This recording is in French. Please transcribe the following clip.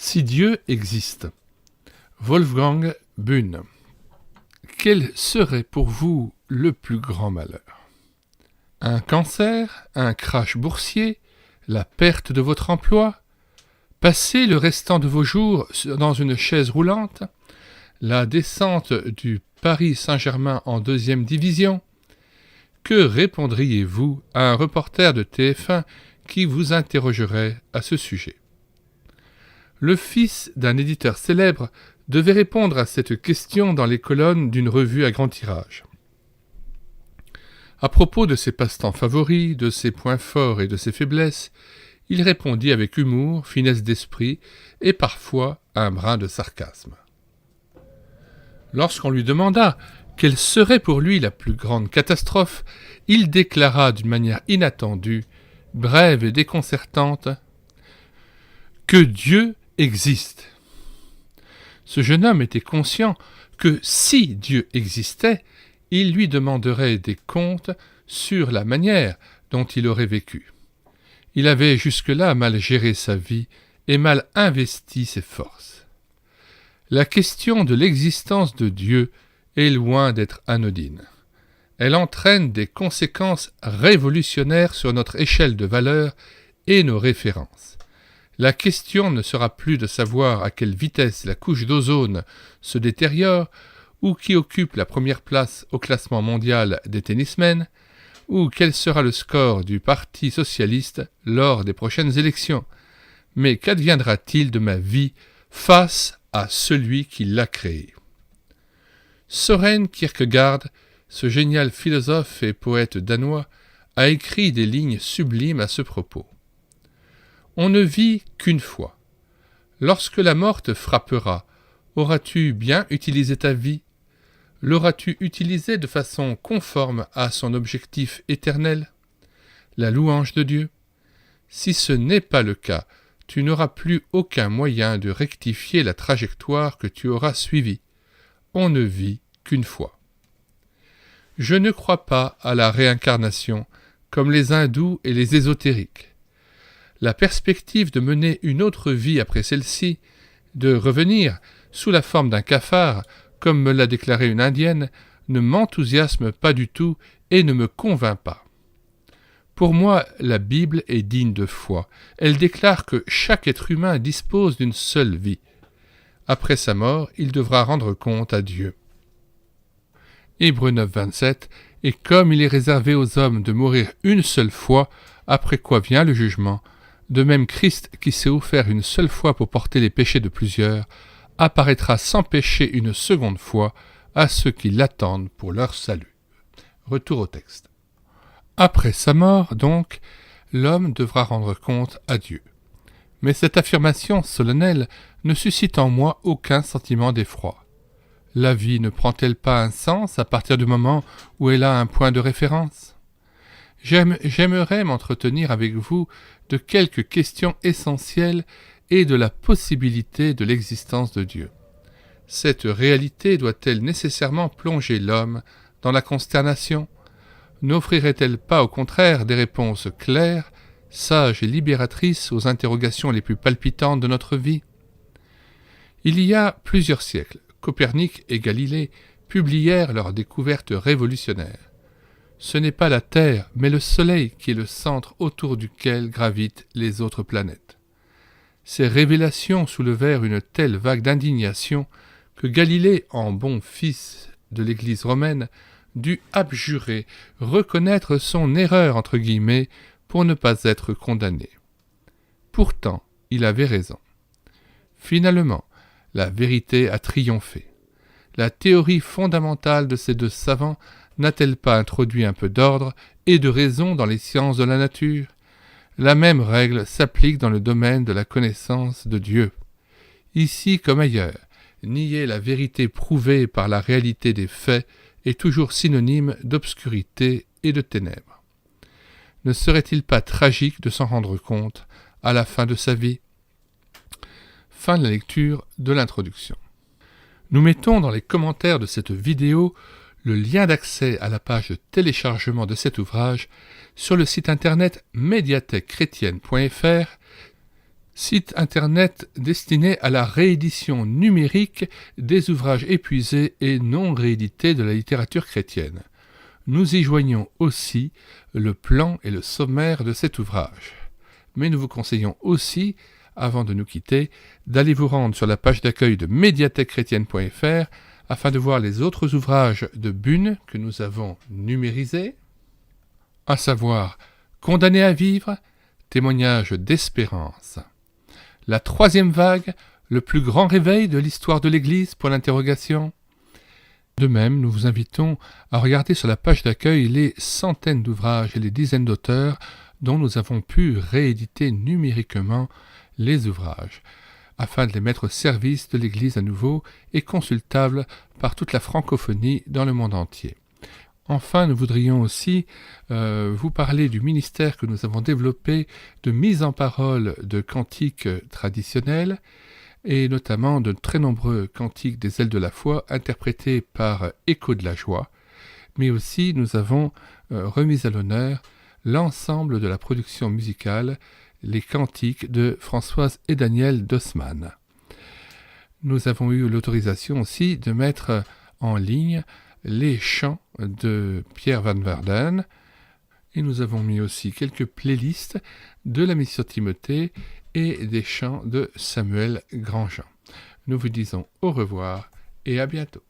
Si Dieu existe. Wolfgang Bühn. Quel serait pour vous le plus grand malheur? Un cancer, un crash boursier, la perte de votre emploi, passer le restant de vos jours dans une chaise roulante, la descente du Paris Saint-Germain en 2e division? Que répondriez-vous à un reporter de TF1 qui vous interrogerait à ce sujet? Le fils d'un éditeur célèbre devait répondre à cette question dans les colonnes d'une revue à grand tirage. À propos de ses passe-temps favoris, de ses points forts et de ses faiblesses, il répondit avec humour, finesse d'esprit et parfois un brin de sarcasme. Lorsqu'on lui demanda quelle serait pour lui la plus grande catastrophe, il déclara d'une manière inattendue, brève et déconcertante, que Dieu existe. Ce jeune homme était conscient que si Dieu existait, il lui demanderait des comptes sur la manière dont il aurait vécu. Il avait jusque-là mal géré sa vie et mal investi ses forces. La question de l'existence de Dieu est loin d'être anodine. Elle entraîne des conséquences révolutionnaires sur notre échelle de valeurs et nos références. La question ne sera plus de savoir à quelle vitesse la couche d'ozone se détériore ou qui occupe la première place au classement mondial des tennismen ou quel sera le score du Parti socialiste lors des prochaines élections. Mais qu'adviendra-t-il de ma vie face à celui qui l'a créée? Søren Kierkegaard, ce génial philosophe et poète danois, a écrit des lignes sublimes à ce propos. On ne vit qu'une fois. Lorsque la mort te frappera, auras-tu bien utilisé ta vie? L'auras-tu utilisée de façon conforme à son objectif éternel, la louange de Dieu? Si ce n'est pas le cas, tu n'auras plus aucun moyen de rectifier la trajectoire que tu auras suivie. On ne vit qu'une fois. Je ne crois pas à la réincarnation, comme les hindous et les ésotériques. La perspective de mener une autre vie après celle-ci, de revenir sous la forme d'un cafard, comme me l'a déclaré une indienne, ne m'enthousiasme pas du tout et ne me convainc pas. Pour moi, la Bible est digne de foi. Elle déclare que chaque être humain dispose d'une seule vie. Après sa mort, il devra rendre compte à Dieu. Hébreux 9, 27. Et comme il est réservé aux hommes de mourir une seule fois, après quoi vient le jugement, de même Christ, qui s'est offert une seule fois pour porter les péchés de plusieurs, apparaîtra sans péché une seconde fois à ceux qui l'attendent pour leur salut. Retour au texte. Après sa mort, donc, l'homme devra rendre compte à Dieu. Mais cette affirmation solennelle ne suscite en moi aucun sentiment d'effroi. La vie ne prend-elle pas un sens à partir du moment où elle a un point de référence? J'aimerais m'entretenir avec vous de quelques questions essentielles et de la possibilité de l'existence de Dieu. Cette réalité doit-elle nécessairement plonger l'homme dans la consternation? N'offrirait-elle pas au contraire des réponses claires, sages et libératrices aux interrogations les plus palpitantes de notre vie? Il y a plusieurs siècles, Copernic et Galilée publièrent leurs découvertes révolutionnaires. Ce n'est pas la Terre, mais le Soleil qui est le centre autour duquel gravitent les autres planètes. Ces révélations soulevèrent une telle vague d'indignation que Galilée, en bon fils de l'Église romaine, dut abjurer, reconnaître son erreur entre guillemets pour ne pas être condamné. Pourtant, il avait raison. Finalement, la vérité a triomphé. La théorie fondamentale de ces deux savants n'a-t-elle pas introduit un peu d'ordre et de raison dans les sciences de la nature? La même règle s'applique dans le domaine de la connaissance de Dieu. Ici comme ailleurs, nier la vérité prouvée par la réalité des faits est toujours synonyme d'obscurité et de ténèbres. Ne serait-il pas tragique de s'en rendre compte à la fin de sa vie? Fin de la lecture de l'introduction. Nous mettons dans les commentaires de cette vidéo le lien d'accès à la page de téléchargement de cet ouvrage sur le site internet médiathèquechrétienne.fr. site internet destiné à la réédition numérique des ouvrages épuisés et non réédités de la littérature chrétienne. Nous y joignons aussi le plan et le sommaire de cet ouvrage. Mais nous vous conseillons aussi, avant de nous quitter, d'aller vous rendre sur la page d'accueil de médiathèquechrétienne.fr afin de voir les autres ouvrages de Bune que nous avons numérisés, à savoir Condamné à vivre, témoignage d'espérance. La troisième vague, le plus grand réveil de l'histoire de l'Église, pour l'interrogation. De même, nous vous invitons à regarder sur la page d'accueil les centaines d'ouvrages et les dizaines d'auteurs dont nous avons pu rééditer numériquement les ouvrages, afin de les mettre au service de l'Église à nouveau et consultables par toute la francophonie dans le monde entier. Enfin, nous voudrions aussi vous parler du ministère que nous avons développé de mise en parole de cantiques traditionnels, et notamment de très nombreux cantiques des ailes de la foi interprétés par Écho de la joie, mais aussi nous avons remis à l'honneur l'ensemble de la production musicale, les cantiques de Françoise et Daniel Dossmann. Nous avons eu l'autorisation aussi de mettre en ligne les chants de Pierre Van Waarden, et nous avons mis aussi quelques playlists de la mission Timothée et des chants de Samuel Grandjean. Nous vous disons au revoir et à bientôt.